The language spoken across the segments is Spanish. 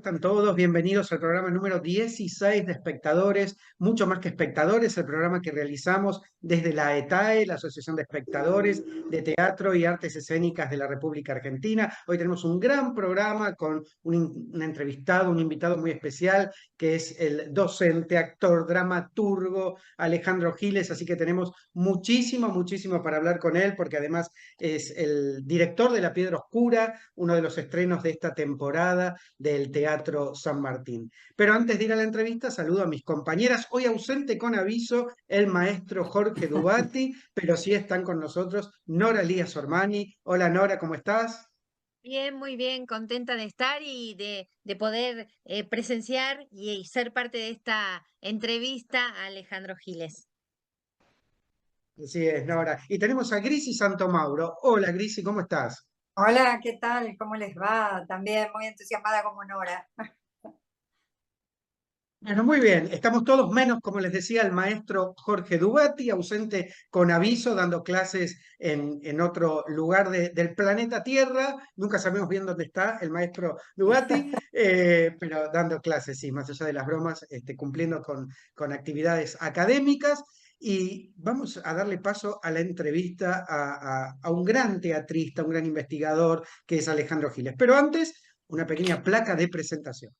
están todos? Bienvenidos al programa número 16 de Espectadores, mucho más que espectadores, el programa que realizamos desde la ETAE, la Asociación de Espectadores de Teatro y Artes Escénicas de la República Argentina. Hoy tenemos un gran programa con un entrevistado, un invitado muy especial, que es el docente, actor, dramaturgo Alejandro Giles, así que tenemos muchísimo para hablar con él, porque además es el director de La Piedra Oscura, uno de los estrenos de esta temporada del Teatro San Martín. Pero antes de ir a la entrevista, saludo a mis compañeras, hoy ausente con aviso el maestro Jorge Dubati, pero sí están con nosotros Nora Lías Ormani. Hola Nora, ¿cómo estás? Bien, muy bien, contenta de estar y de poder presenciar y ser parte de esta entrevista a Alejandro Giles. Así es, Nora. Y tenemos a Grisi Santomauro. Hola Grisi, ¿cómo estás? Hola, ¿qué tal? ¿Cómo les va? También muy entusiasmada como Nora. Bueno, muy bien. Estamos todos menos, como les decía, el maestro Jorge Dubati, ausente con aviso, dando clases en otro lugar del planeta Tierra. Nunca sabemos bien dónde está el maestro Dubati, pero dando clases, sí, más allá de las bromas, cumpliendo con actividades académicas. Y vamos a darle paso a la entrevista a un gran teatrista, un gran investigador, que es Alejandro Giles. Pero antes, una pequeña placa de presentación.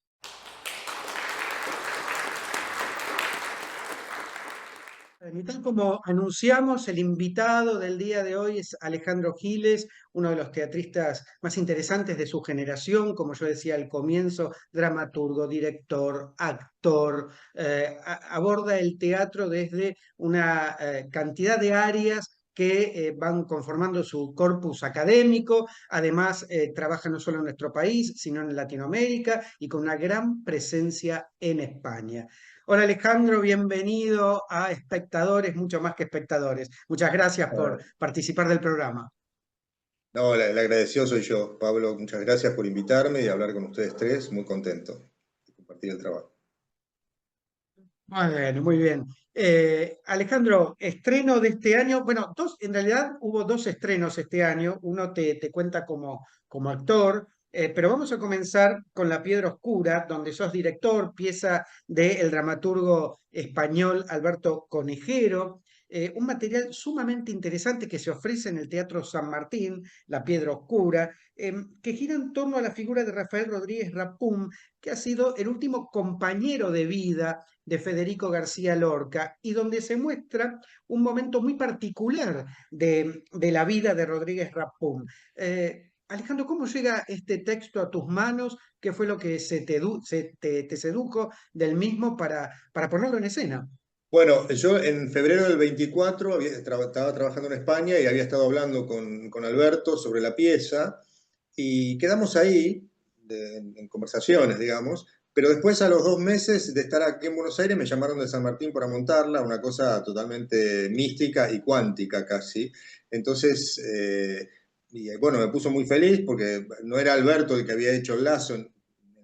Y tal como anunciamos, el invitado del día de hoy es Alejandro Giles, uno de los teatristas más interesantes de su generación, como yo decía al comienzo, dramaturgo, director, actor, aborda el teatro desde una cantidad de áreas que van conformando su corpus académico. Además, trabaja no solo en nuestro país, sino en Latinoamérica y con una gran presencia en España. Hola Alejandro, bienvenido a Espectadores, mucho más que espectadores. Muchas gracias por Ah, participar del programa. No, el agradecido soy yo, Pablo. Muchas gracias por invitarme y hablar con ustedes tres. Muy contento de compartir el trabajo. Bueno, muy bien. Alejandro, estreno de este año, bueno, en realidad hubo dos estrenos este año, uno te cuenta como actor, pero vamos a comenzar con La Piedra Oscura, donde sos director, pieza del dramaturgo español Alberto Conejero, un material sumamente interesante que se ofrece en el Teatro San Martín, La Piedra Oscura, que gira en torno a la figura de Rafael Rodríguez Rapum, que ha sido el último compañero de vida de Federico García Lorca, y donde se muestra un momento muy particular de la vida de Rodríguez Rapum. Alejandro, ¿cómo llega este texto a tus manos? ¿Qué fue lo que te sedujo del mismo para ponerlo en escena? Bueno, yo en febrero del 24 estaba trabajando en España y había estado hablando con Alberto sobre la pieza y quedamos ahí en conversaciones, digamos, pero después a los 2 meses de estar aquí en Buenos Aires me llamaron de San Martín para montarla, una cosa totalmente mística y cuántica casi. Entonces, y bueno, me puso muy feliz porque no era Alberto el que había hecho el lazo en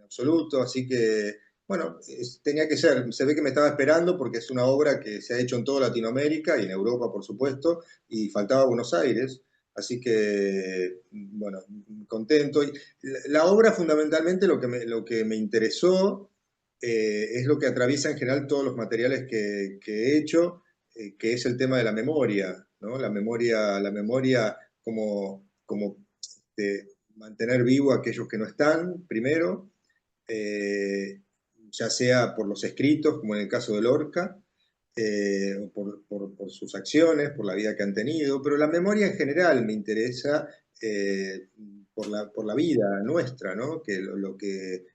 absoluto, así que bueno, tenía que ser, se ve que me estaba esperando porque es una obra que se ha hecho en toda Latinoamérica y en Europa, por supuesto, y faltaba Buenos Aires, así que, bueno, contento. Y la obra fundamentalmente lo que me interesó es lo que atraviesa en general todos los materiales que he hecho, que es el tema de la memoria, ¿no? La memoria como mantener vivo a aquellos que no están, primero. Eh, ya sea por los escritos, como en el caso de Lorca, por sus acciones, por la vida que han tenido, pero la memoria en general me interesa por la vida nuestra, ¿no? Que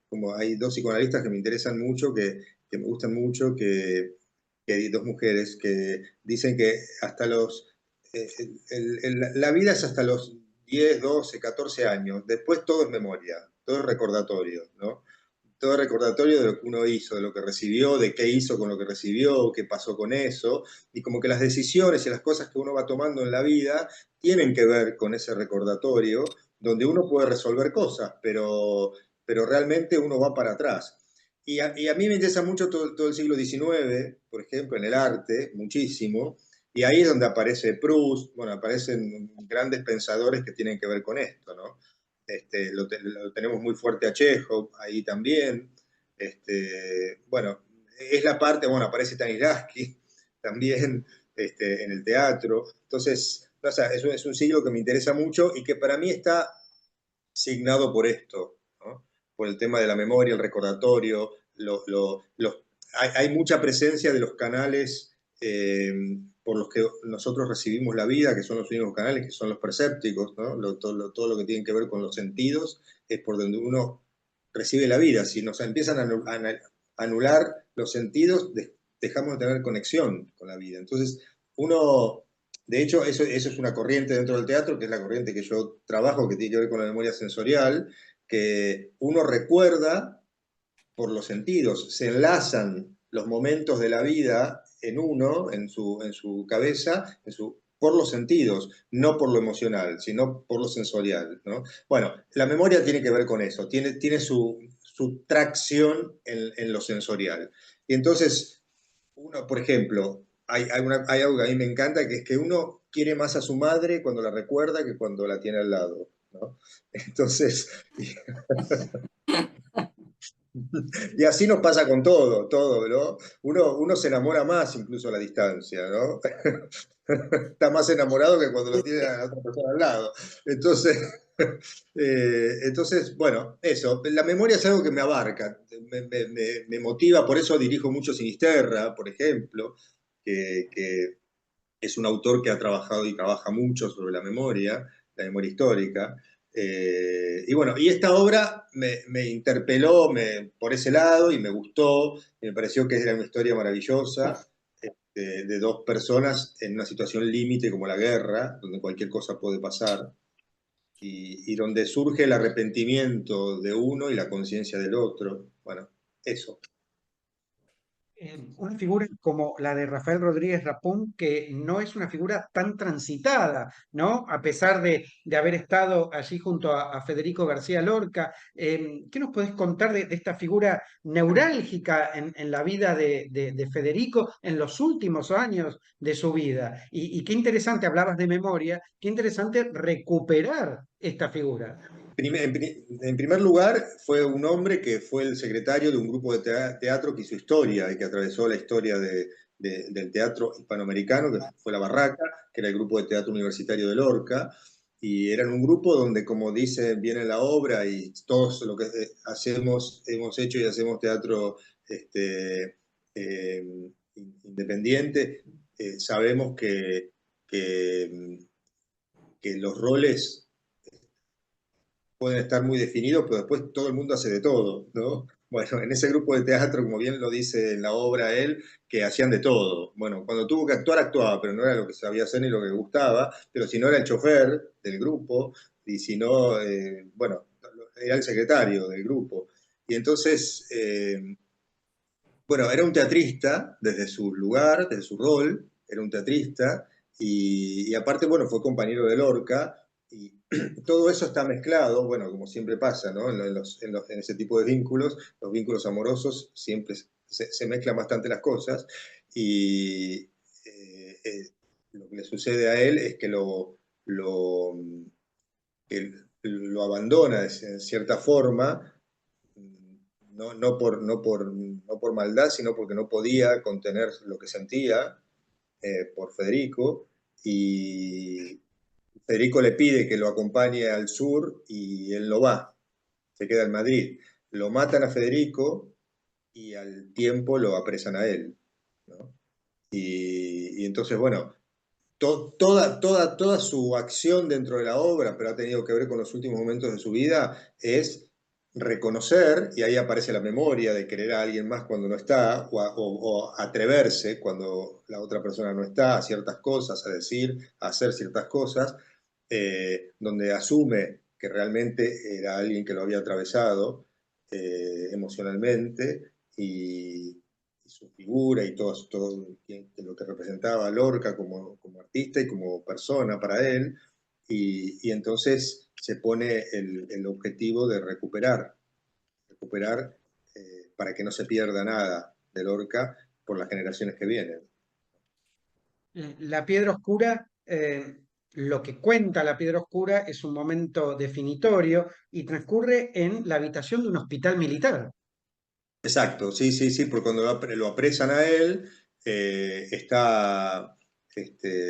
como hay dos psicoanalistas que me interesan mucho, que me gustan mucho, que hay dos mujeres que dicen que hasta la vida es hasta los 10, 12, 14 años, después todo es memoria, todo es recordatorio, ¿no? Todo recordatorio de lo que uno hizo, de lo que recibió, de qué hizo con lo que recibió, qué pasó con eso, y como que las decisiones y las cosas que uno va tomando en la vida tienen que ver con ese recordatorio, donde uno puede resolver cosas, pero realmente uno va para atrás. Y a mí me interesa mucho todo el siglo XIX, por ejemplo, en el arte, muchísimo, y ahí es donde aparece Proust, bueno, aparecen grandes pensadores que tienen que ver con esto, ¿no? lo tenemos muy fuerte a Chekhov, ahí también. Bueno, es la parte, bueno, aparece Stanislavski también en el teatro. Entonces, o sea, es un siglo que me interesa mucho y que para mí está signado por esto, ¿no? Por el tema de la memoria, el recordatorio, hay mucha presencia de los canales por los que nosotros recibimos la vida, que son los únicos canales, que son los percépticos, ¿no? Todo lo que tiene que ver con los sentidos, es por donde uno recibe la vida. Si nos empiezan a anular los sentidos, dejamos de tener conexión con la vida. Entonces, uno, de hecho, eso es una corriente dentro del teatro, que es la corriente que yo trabajo, que tiene que ver con la memoria sensorial, que uno recuerda por los sentidos, se enlazan los momentos de la vida en uno, en su cabeza, por los sentidos, no por lo emocional, sino por lo sensorial, ¿no? Bueno, la memoria tiene que ver con eso, tiene su tracción en lo sensorial. Y entonces, uno, por ejemplo, hay algo que a mí me encanta, que es que uno quiere más a su madre cuando la recuerda que cuando la tiene al lado, ¿no? Entonces, y así nos pasa con todo, ¿no? Uno se enamora más incluso a la distancia, ¿no? Está más enamorado que cuando lo tiene a la otra persona al lado. Entonces, bueno, eso. La memoria es algo que me abarca, me motiva, por eso dirijo mucho Sinisterra, por ejemplo, que es un autor que ha trabajado y trabaja mucho sobre la memoria histórica. Y bueno, y esta obra me interpeló por ese lado y me gustó, y me pareció que era una historia maravillosa de dos personas en una situación límite como la guerra, donde cualquier cosa puede pasar, y donde surge el arrepentimiento de uno y la conciencia del otro. Bueno, eso. Una figura como la de Rafael Rodríguez Rapón, que no es una figura tan transitada, ¿no? A pesar de haber estado allí junto a Federico García Lorca. ¿Qué nos podés contar de esta figura neurálgica en la vida de Federico en los últimos años de su vida? Y qué interesante, hablabas de memoria, qué interesante recuperar esta figura. En primer lugar, fue un hombre que fue el secretario de un grupo de teatro que hizo historia y que atravesó la historia del teatro hispanoamericano, que fue La Barraca, que era el grupo de teatro universitario de Lorca, y eran un grupo donde, como dice bien en la obra, y todos lo que hemos hecho y hacemos teatro eh, independiente, sabemos que, que los roles pueden estar muy definidos, pero después todo el mundo hace de todo, ¿no? Bueno, en ese grupo de teatro, como bien lo dice en la obra él, que hacían de todo. Bueno, cuando tuvo que actuar, actuaba, pero no era lo que sabía hacer ni lo que gustaba, pero si no era el chofer del grupo, y si no, bueno, era el secretario del grupo. Y entonces, bueno, era un teatrista desde su lugar, desde su rol, era un teatrista, y aparte, bueno, fue compañero de Lorca, y todo eso está mezclado, bueno, como siempre pasa, ¿no? En ese tipo de vínculos, los vínculos amorosos, siempre se mezclan bastante las cosas, y lo que le sucede a él es que lo abandona en cierta forma, no por maldad, sino porque no podía contener lo que sentía por Federico, y Federico le pide que lo acompañe al sur y él no va, se queda en Madrid. Lo matan a Federico y al tiempo lo apresan a él, ¿no? Y entonces, bueno, toda su acción dentro de la obra, pero ha tenido que ver con los últimos momentos de su vida, es reconocer, y ahí aparece la memoria de querer a alguien más cuando no está, o atreverse cuando la otra persona no está, a ciertas cosas, a decir, a hacer ciertas cosas, donde asume que realmente era alguien que lo había atravesado emocionalmente, y su figura y todo lo que representaba a Lorca como artista y como persona para él, y entonces se pone el objetivo de recuperar para que no se pierda nada de Lorca por las generaciones que vienen. La Piedra Oscura lo que cuenta La Piedra Oscura es un momento definitorio y transcurre en la habitación de un hospital militar. Exacto, sí, sí, sí, porque cuando lo apresan a él,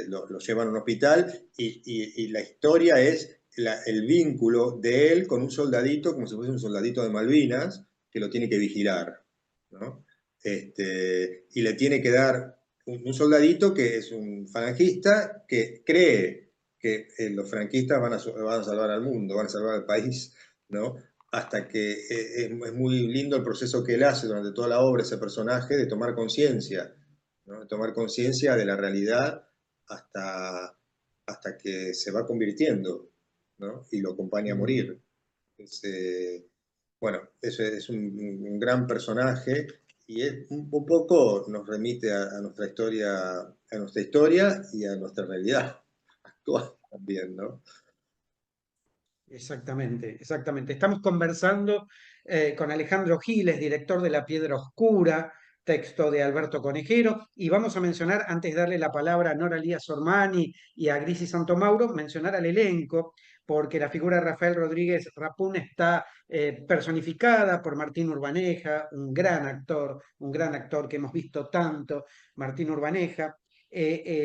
lo llevan a un hospital y la historia es el vínculo de él con un soldadito, como si fuese un soldadito de Malvinas, que lo tiene que vigilar, ¿no? Y le tiene que dar un soldadito que es un falangista que cree que los franquistas van a salvar al mundo, van a salvar al país, ¿no? Hasta que es muy lindo el proceso que él hace durante toda la obra, ese personaje, de tomar conciencia, ¿no? De tomar conciencia de la realidad hasta, hasta que se va convirtiendo, ¿no? Y lo acompaña a Mm. morir. Es, bueno, es un gran personaje y es un poco nos remite a nuestra historia y a nuestra realidad actual también, ¿no? Exactamente, exactamente. Estamos conversando con Alejandro Giles, director de La Piedra Oscura, texto de Alberto Conejero, y vamos a mencionar, antes de darle la palabra a Nora Lías Ormani y a Grisi Santomauro, mencionar al elenco, porque la figura de Rafael Rodríguez Rapún está personificada por Martín Urbaneja, un gran actor que hemos visto tanto, Martín Urbaneja.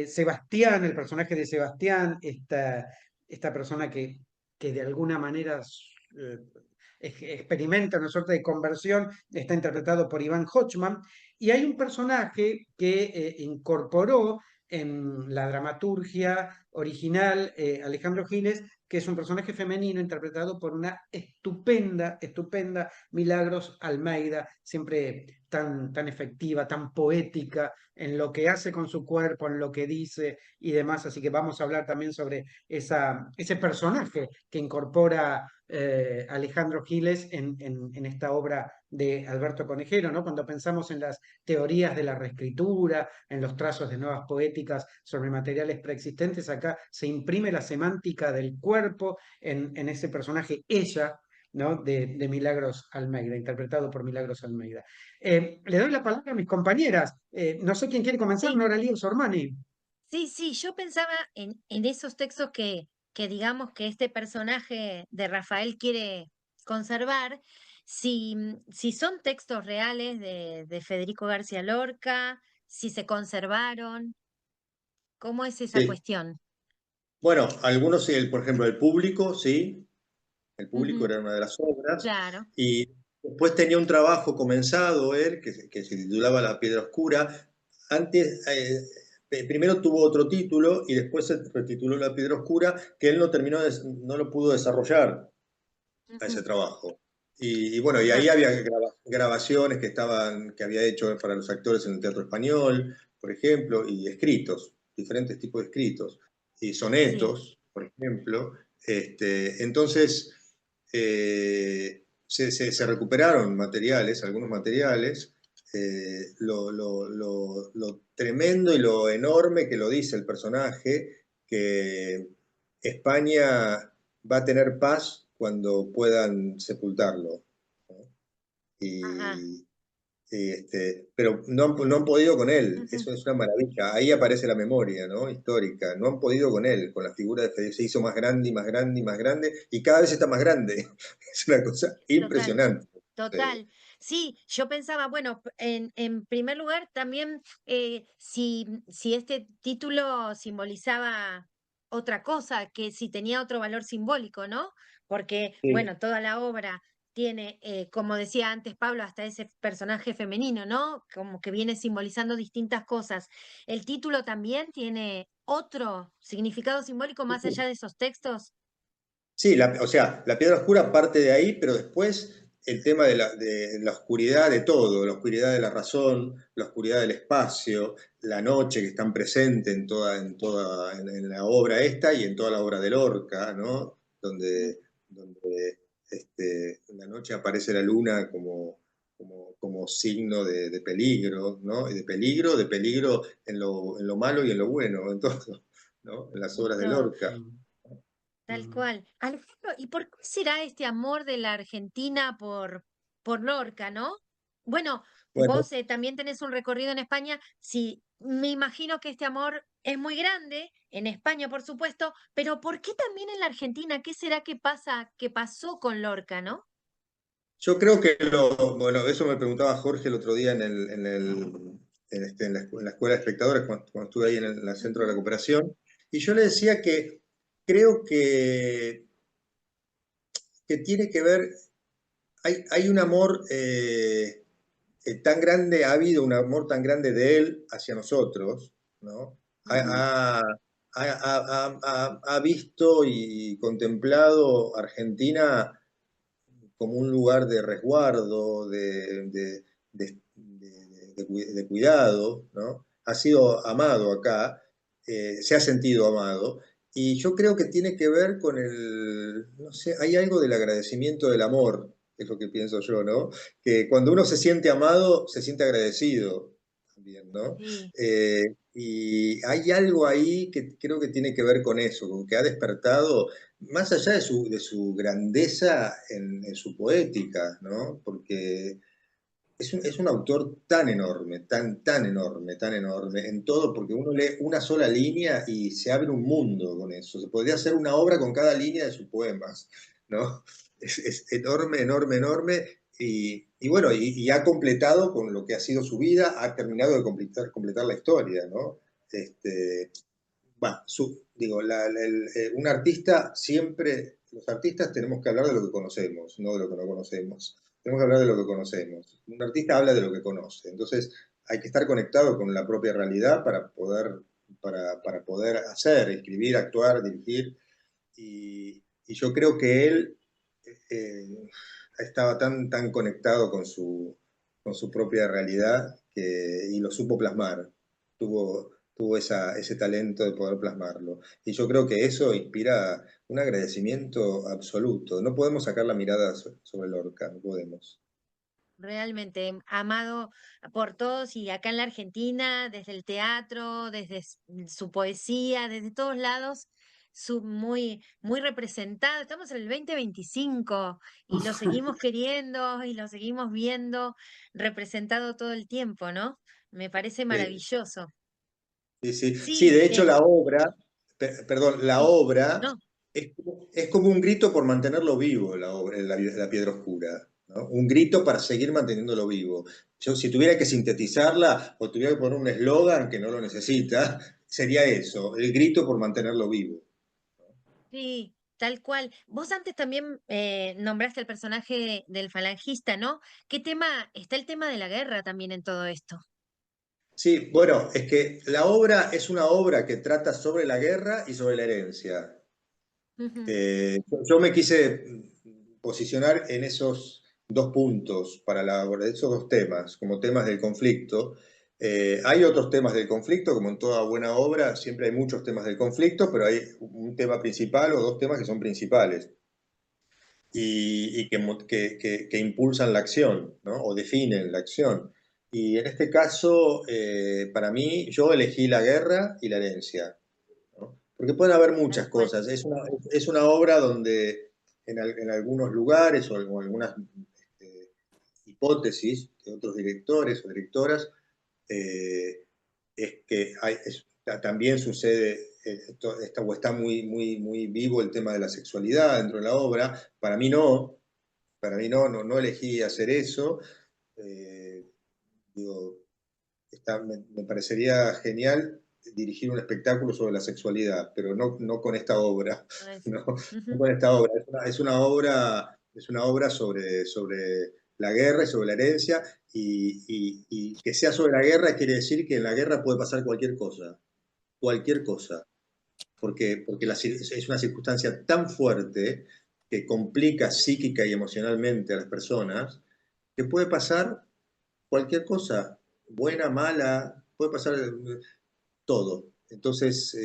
Sebastián, el personaje de Sebastián, esta persona que de alguna manera eh, experimenta una suerte de conversión, está interpretado por Iván Hochman, y hay un personaje que incorporó en la dramaturgia original Alejandro Giles, que es un personaje femenino interpretado por una estupenda, estupenda Milagros Almeida, siempre tan efectiva, tan poética en lo que hace con su cuerpo, en lo que dice y demás. Así que vamos a hablar también sobre ese personaje que incorpora Alejandro Giles en esta obra de Alberto Conejero, ¿no? Cuando pensamos en las teorías de la reescritura, en los trazos de nuevas poéticas sobre materiales preexistentes, acá se imprime la semántica del cuerpo en ese personaje, ella, ¿no? De Milagros Almeida, interpretado por Milagros Almeida. Le doy la palabra a mis compañeras. No sé quién quiere comenzar, Sí, Nora Lías Ormani. sí, sí, yo pensaba en esos textos que digamos que este personaje de Rafael quiere conservar, si son textos reales de Federico García Lorca, si se conservaron, ¿cómo es esa Sí. cuestión? Bueno, algunos, sí, por ejemplo, el público, sí, el público Ujú, era una de las obras, claro, y después tenía un trabajo comenzado él, que se titulaba La Piedra Oscura. Antes, primero tuvo otro título y después se retituló La Piedra Oscura, que él no terminó, no lo pudo desarrollar a ese ujú, trabajo. Y bueno, y ahí ajá, había grabaciones que había hecho para los actores en el Teatro Español, por ejemplo, y escritos, diferentes tipos de escritos, y sí, sonetos, por ejemplo. Entonces, se recuperaron materiales, algunos materiales, lo tremendo y lo enorme que lo dice el personaje, que España va a tener paz cuando puedan sepultarlo, ¿no? ajá, Y, pero no han podido con él, ujú, eso es una maravilla. Ahí aparece la memoria, ¿no? Histórica. No han podido con él, con la figura de Fede. Se hizo más grande y más grande y más grande, y cada vez está más grande. Es una cosa total. impresionante. Total. Sí, yo pensaba, bueno, en primer lugar, también si este título simbolizaba otra cosa, que si tenía otro valor simbólico, ¿no? Porque, Sí. bueno, toda la obra tiene, como decía antes Pablo, hasta ese personaje femenino, ¿no? Como que viene simbolizando distintas cosas. ¿El título también tiene otro significado simbólico más allá de esos textos? Sí, o sea, la piedra oscura parte de ahí, pero después el tema de la oscuridad de todo, la oscuridad de la razón, la oscuridad del espacio, la noche que están presentes en la obra esta y en toda la obra de Lorca, ¿no? Mm, Donde en la noche aparece la luna como signo de peligro, ¿no? Y de peligro en lo malo y en lo bueno, en todo, ¿no? En las en obras de todo. Lorca. Mm, Tal mm. cual. Alejandro, ¿y por qué será este amor de la Argentina por Lorca, no? Bueno, Bueno, vos también tenés un recorrido en España. Si me imagino que este amor es muy grande, en España, por supuesto, pero ¿por qué también en la Argentina? ¿Qué será que pasó con Lorca, no? Yo creo que bueno, eso me preguntaba Jorge el otro día en la Escuela de Espectadores, cuando estuve ahí en el Centro de la Ujú. Cooperación, y yo le decía que creo que tiene que ver, hay un amor tan grande, ha habido un amor tan grande de él hacia nosotros, ¿no? Ujú. Ha visto y contemplado Argentina como un lugar de resguardo, de cuidado, ¿no? Ha sido amado acá, se ha sentido amado, y yo creo que tiene que ver con no sé, hay algo del agradecimiento del amor, es lo que pienso yo, ¿no? Que cuando uno se siente amado, se siente agradecido también, ¿no? Sí. Y hay algo ahí que creo que tiene que ver con eso, con que ha despertado más allá de su grandeza en su poética, ¿no? Porque es un autor tan enorme, tan enorme, tan enorme en todo, porque uno lee una sola línea y se abre un mundo con eso. Se podría hacer una obra con cada línea de sus poemas, ¿no? Es enorme, enorme, enorme. Y bueno, y ha completado con lo que ha sido su vida, ha terminado de completar la historia, ¿no? Este, bueno, digo, un artista siempre, los artistas tenemos que hablar de lo que conocemos, no de lo que no conocemos. Tenemos que hablar de lo que conocemos. Un artista habla de lo que conoce. Entonces, hay que estar conectado con la propia realidad para poder hacer, escribir, actuar, dirigir. Y yo creo que él eh, estaba tan conectado con su propia realidad y lo supo plasmar. Tuvo ese talento de poder plasmarlo. Y yo creo que eso inspira un agradecimiento absoluto. No podemos sacar la mirada sobre Lorca, no podemos. Realmente amado por todos y acá en la Argentina, desde el teatro, desde su poesía, desde todos lados, muy, muy representado. Estamos en el 2025 y lo seguimos queriendo y lo seguimos viendo representado todo el tiempo, ¿no? Me parece Sí, maravilloso. sí, sí. Sí, Sí, de hecho la obra, perdón, la sí, obra no, es como un grito por mantenerlo vivo, la obra, la Piedra Oscura, ¿no? Un grito para seguir manteniéndolo vivo. Yo, si tuviera que sintetizarla o tuviera que poner un eslogan que no lo necesita, sería eso, el grito por mantenerlo vivo. sí, tal cual. Vos antes también nombraste al personaje del falangista, ¿no? ¿Qué tema? Está el tema de la guerra también en todo esto. Sí, bueno, es que la obra es una obra que trata sobre la guerra y sobre la herencia. Ujú. Yo me quise posicionar en esos dos puntos para esos dos temas, como temas del conflicto. Hay otros temas del conflicto, como en toda buena obra, siempre hay muchos temas del conflicto, pero hay un tema principal o dos temas que son principales y que impulsan la acción, ¿no? O definen la acción. Y en este caso, para mí, yo elegí la guerra y la herencia, ¿no? Porque pueden haber Tal muchas cual. cosas. Es una obra donde en algunos lugares o en algunas hipótesis de otros directores o directoras, eh, es que también sucede, o está muy vivo el tema de la sexualidad dentro de la obra. Para mí no elegí hacer eso. Eh, digo, me parecería genial dirigir un espectáculo sobre la sexualidad, pero no con esta obra, Con eso. no Ujú. con esta obra. Es una obra sobre la guerra y sobre la herencia, y que sea sobre la guerra quiere decir que en la guerra puede pasar cualquier cosa, porque es una circunstancia tan fuerte que complica psíquica y emocionalmente a las personas, que puede pasar cualquier cosa, buena, mala, puede pasar todo. Entonces,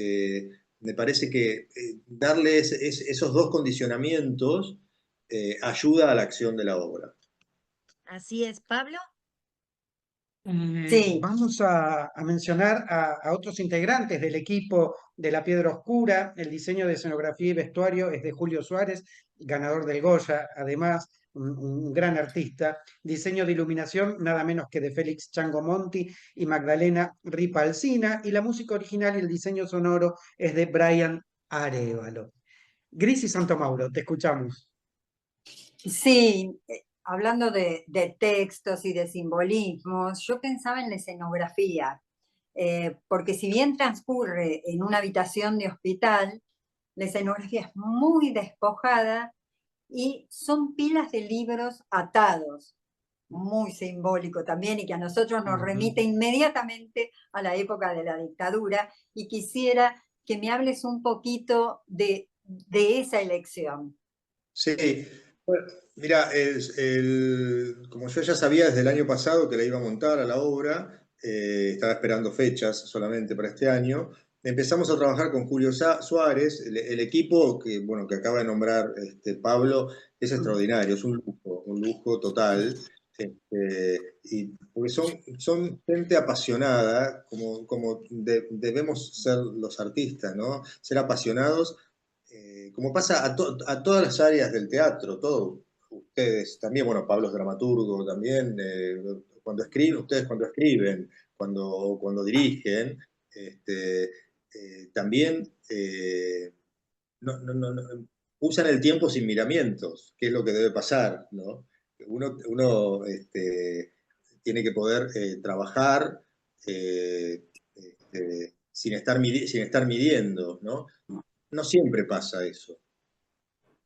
me parece que darle esos dos condicionamientos ayuda a la acción de la obra. Así es, Pablo. Sí, Vamos a mencionar a otros integrantes del equipo de La Piedra Oscura. El diseño de escenografía y vestuario es de Julio Suárez, ganador del Goya, además. un gran artista. Diseño de iluminación, nada menos que de Félix Chango Monti y Magdalena Ripa Alsina, y la música original y el diseño sonoro es de Brian Arévalo. Gris y Santo Mauro, te escuchamos. Sí, hablando de textos y de simbolismos, yo pensaba en la escenografía, porque si bien transcurre en una habitación de hospital, la escenografía es muy despojada y son pilas de libros atados, muy simbólico también y que a nosotros nos remite inmediatamente a la época de la dictadura, y quisiera que me hables un poquito de esa elección. Sí, bueno, mira, como yo ya sabía desde el año pasado que la iba a montar a la obra, estaba esperando fechas solamente para este año, empezamos a trabajar con Julio Suárez, el equipo que, bueno, que acaba de nombrar Pablo, es extraordinario, es un lujo total. Y porque son gente apasionada, como debemos ser los artistas, ¿no? Ser apasionados, como pasa a todas las áreas del teatro, todo. Ustedes también, bueno, Pablo es dramaturgo también, cuando escriben, ustedes cuando escriben, cuando dirigen, este, también no, usan el tiempo sin miramientos, que es lo que debe pasar, ¿no? Uno tiene que poder trabajar sin estar midiendo, ¿no? No siempre pasa eso.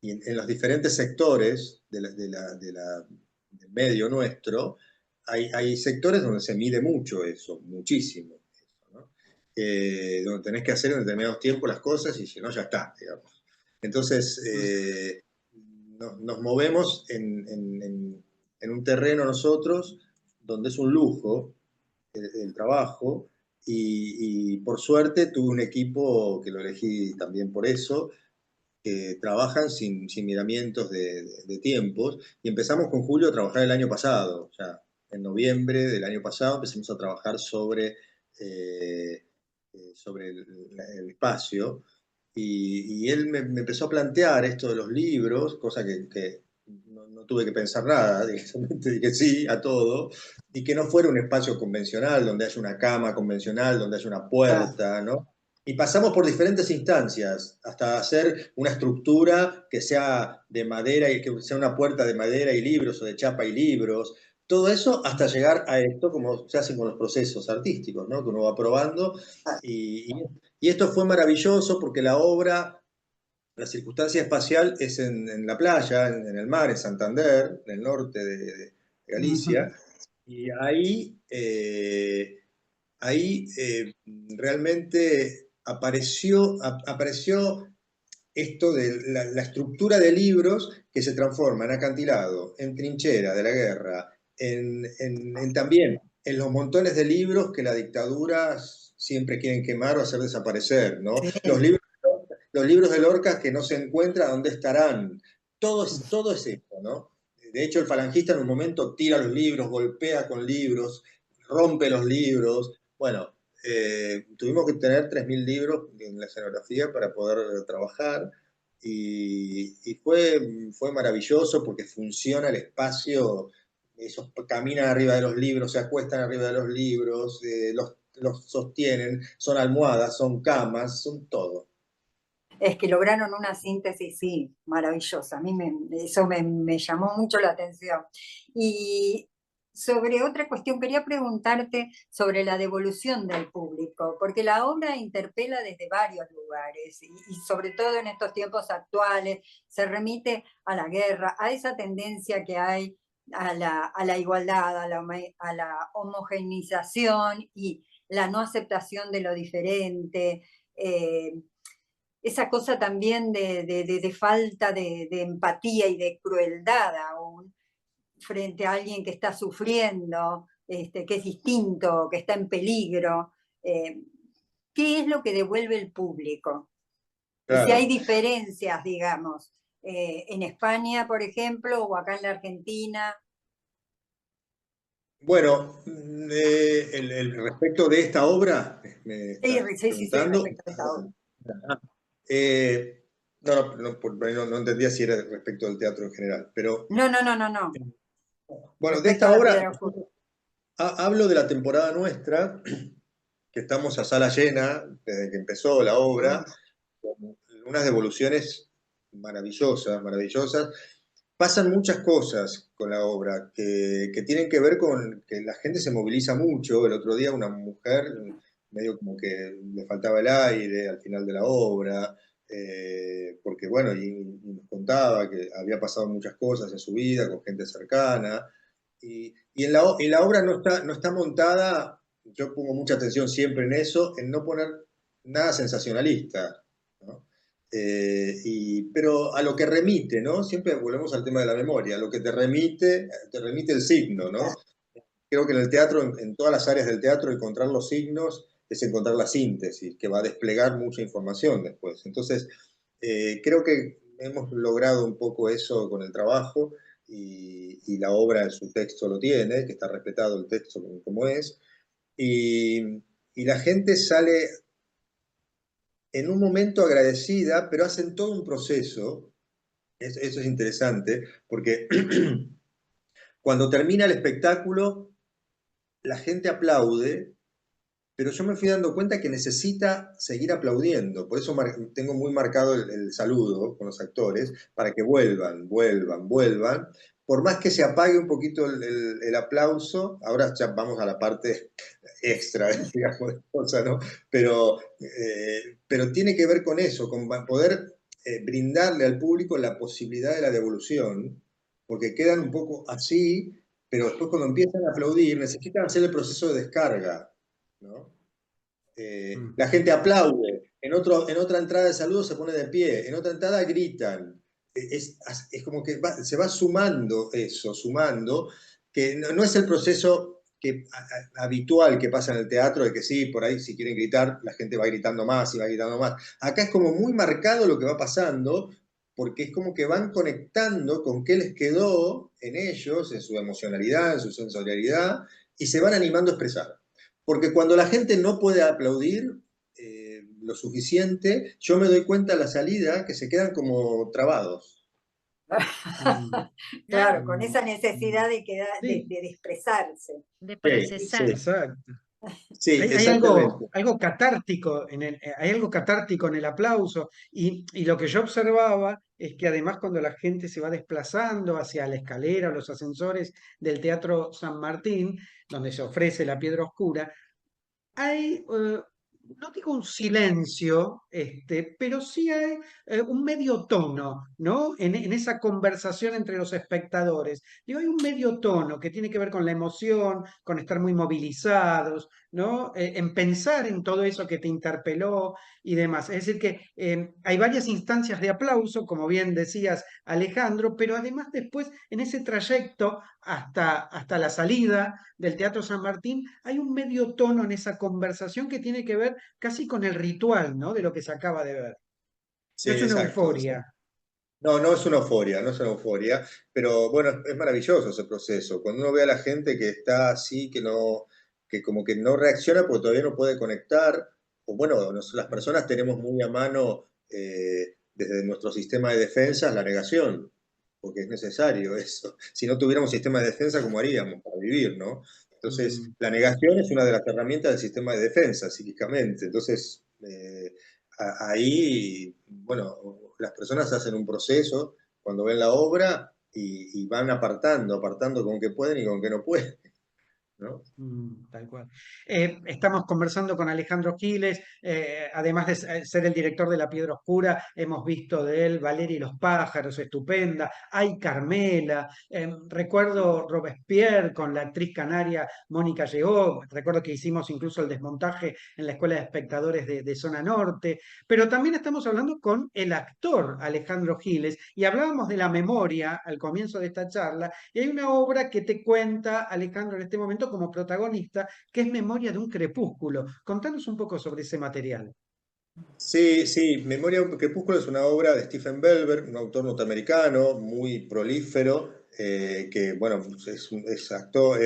Y en los diferentes sectores del medio nuestro, hay sectores donde se mide mucho eso, muchísimo. Eso, ¿no? Donde tenés que hacer en determinados tiempos las cosas y si no, ya está, digamos. Entonces, nos movemos en un terreno nosotros donde es un lujo el trabajo y por suerte tuve un equipo que lo elegí también por eso, que trabajan sin miramientos de tiempos. Y empezamos con Julio a trabajar el año pasado, ya en noviembre del año pasado empezamos a trabajar sobre el espacio. Y él me empezó a plantear esto de los libros, cosa que no tuve que pensar nada, directamente dije sí a todo, y que no fuera un espacio convencional, donde haya una cama convencional, donde haya una puerta, ¿no? Y pasamos por diferentes instancias, hasta hacer una estructura que sea de madera y que sea una puerta de madera y libros o de chapa y libros. Todo eso hasta llegar a esto, como se hace con los procesos artísticos, ¿no? Que uno va probando. Y esto fue maravilloso porque la obra, la circunstancia espacial es en la playa, en el mar, en Santander, en el norte de Galicia. Y ahí realmente apareció esto de la estructura de libros que se transforma en acantilado, en trinchera de la guerra, también en los montones de libros que la dictadura siempre quieren quemar o hacer desaparecer, ¿no? Sí. Los libros de Lorca que no se encuentran, ¿dónde estarán? Todo es esto, ¿no? De hecho, el falangista en un momento tira los libros, golpea con libros, rompe los libros. Bueno, tuvimos que tener 3.000 libros en la escenografía para poder trabajar y fue maravilloso porque funciona el espacio, ellos caminan arriba de los libros, se acuestan arriba de los libros, los sostienen, son almohadas, son camas, son todo. Es que lograron una síntesis, sí, maravillosa. A mí eso me llamó mucho la atención. Y sobre otra cuestión, quería preguntarte sobre la devolución del público, porque la obra interpela desde varios lugares y sobre todo en estos tiempos actuales se remite a la guerra, a esa tendencia que hay a la igualdad, a la homogeneización y la no aceptación de lo diferente. Esa cosa también de falta de empatía y de crueldad aún frente a alguien que está sufriendo, que es distinto, que está en peligro. ¿Qué es lo que devuelve el público? Y si hay Claro. diferencias, digamos, en España, por ejemplo, o acá en la Argentina. Bueno, respecto de esta obra, ¿me Sí, estás sí, sí, sí, preguntando? respecto a esta obra. Eh, No entendía si era respecto del teatro en general, pero No, no, no, no, no. bueno, de Respecto a esta la obra piedra oscura. hablo de la temporada nuestra, que estamos a sala llena desde que empezó la obra, con unas devoluciones maravillosas, maravillosas. Pasan muchas cosas con la obra que tienen que ver con que la gente se moviliza mucho. El otro día una mujer medio como que le faltaba el aire al final de la obra, porque bueno, y nos contaba que había pasado muchas cosas en su vida con gente cercana. Y en la obra no está montada, yo pongo mucha atención siempre en eso, en no poner nada sensacionalista, ¿no? Pero a lo que remite, ¿no? Siempre volvemos al tema de la memoria, a lo que te remite el signo, ¿no? Creo que en el teatro, en todas las áreas del teatro, encontrar los signos es encontrar la síntesis, que va a desplegar mucha información después. Entonces, creo que hemos logrado un poco eso con el trabajo y la obra en su texto lo tiene, que está respetado el texto como es, y la gente sale en un momento agradecida, pero hacen todo un proceso. Eso es interesante, porque cuando termina el espectáculo, la gente aplaude, pero yo me fui dando cuenta que necesita seguir aplaudiendo. Por eso tengo muy marcado el saludo con los actores, para que vuelvan, vuelvan, vuelvan. Por más que se apague un poquito el aplauso, ahora ya vamos a la parte extra, digamos, de cosas, ¿no? Pero tiene que ver con eso, con poder brindarle al público la posibilidad de la devolución, porque quedan un poco así, pero después cuando empiezan a aplaudir necesitan hacer el proceso de descarga, ¿no? La gente aplaude, en otra entrada de saludo se pone de pie, en otra entrada gritan. Es como que se va sumando eso, sumando, que no es el proceso habitual que pasa en el teatro, de que sí, por ahí si quieren gritar, la gente va gritando más y va gritando más. Acá es como muy marcado lo que va pasando, porque es como que van conectando con qué les quedó en ellos, en su emocionalidad, en su sensorialidad, y se van animando a expresar. Porque cuando la gente no puede aplaudir lo suficiente, yo me doy cuenta a la salida que se quedan como trabados. Claro, Claro, con esa necesidad Sí, de expresarse. de Sí, sí, procesar. exacto. sí, Hay exactamente. algo catártico hay algo catártico en el aplauso y lo que yo observaba es que además cuando la gente se va desplazando hacia la escalera o los ascensores del Teatro San Martín, donde se ofrece la piedra oscura, hay, no digo un silencio, pero sí hay un medio tono, ¿no? En esa conversación entre los espectadores. Digo, hay un medio tono que tiene que ver con la emoción, con estar muy movilizados, ¿no? En pensar en todo eso que te interpeló y demás. Es decir, que hay varias instancias de aplauso, como bien decías, Alejandro, pero además después en ese trayecto hasta la salida del Teatro San Martín, hay un medio tono en esa conversación que tiene que ver casi con el ritual, ¿no? De lo que se acaba de ver. Sí, No es una exacto. euforia. No, no es una euforia, no es una euforia, pero bueno, es maravilloso ese proceso. Cuando uno ve a la gente que está así, que como que no reacciona porque todavía no puede conectar, o bueno, las personas tenemos muy a mano desde nuestro sistema de defensa la negación, porque es necesario eso. Si no tuviéramos sistema de defensa, ¿cómo haríamos para vivir, no? Entonces, Mm, la negación es una de las herramientas del sistema de defensa, psíquicamente. Entonces, ahí, bueno, las personas hacen un proceso cuando ven la obra y van apartando con que pueden y con que no pueden, ¿no? Tal cual. Estamos conversando con Alejandro Giles, además de ser el director de La Piedra Oscura, hemos visto de él Valeria y los pájaros, estupenda, Ay Carmela, recuerdo Robespierre con la actriz canaria Mónica Llegó, recuerdo que hicimos incluso el desmontaje en la Escuela de Espectadores de Zona Norte, pero también estamos hablando con el actor Alejandro Giles y hablábamos de la memoria al comienzo de esta charla y hay una obra que te cuenta Alejandro en este momento como protagonista, que es Memoria de un crepúsculo. Contanos un poco sobre ese material. Sí, sí, Memoria de un Crepúsculo es una obra de Stephen Belberg, un autor norteamericano muy prolífero, que bueno, es actor,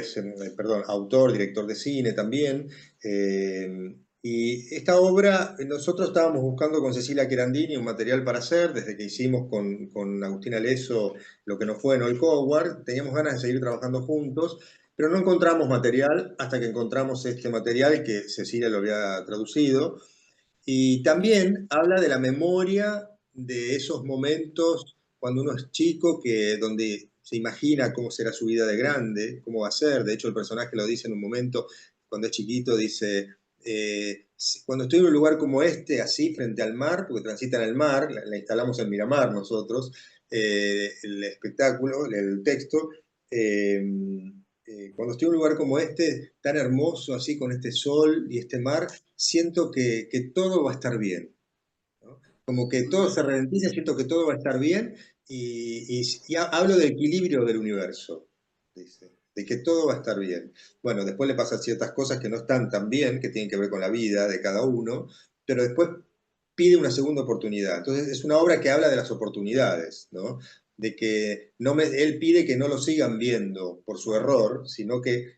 perdón, autor, director de cine también, Y esta obra, nosotros estábamos buscando con Cecilia Cherandini un material para hacer, desde que hicimos con Agustina Leso lo que nos fue en Old Coward, teníamos ganas de seguir trabajando juntos, pero no encontramos material hasta que encontramos este material que Cecilia lo había traducido. Y también habla de la memoria de esos momentos cuando uno es chico, donde se imagina cómo será su vida de grande, cómo va a ser. De hecho, el personaje lo dice en un momento, cuando es chiquito, dice, cuando estoy en un lugar como este, así, frente al mar, porque transita en el mar, la instalamos en Miramar nosotros, el espectáculo, el texto, eh, cuando estoy en un lugar como este, tan hermoso, así, con este sol y este mar, siento que todo va a estar bien, ¿no? Como que todo se ralentiza, siento que todo va a estar bien y hablo del equilibrio del universo, dice, de que todo va a estar bien. Bueno, después le pasan ciertas cosas que no están tan bien, que tienen que ver con la vida de cada uno, pero después pide una segunda oportunidad. Entonces es una obra que habla de las oportunidades, ¿no? De que él pide que no lo sigan viendo por su error, sino que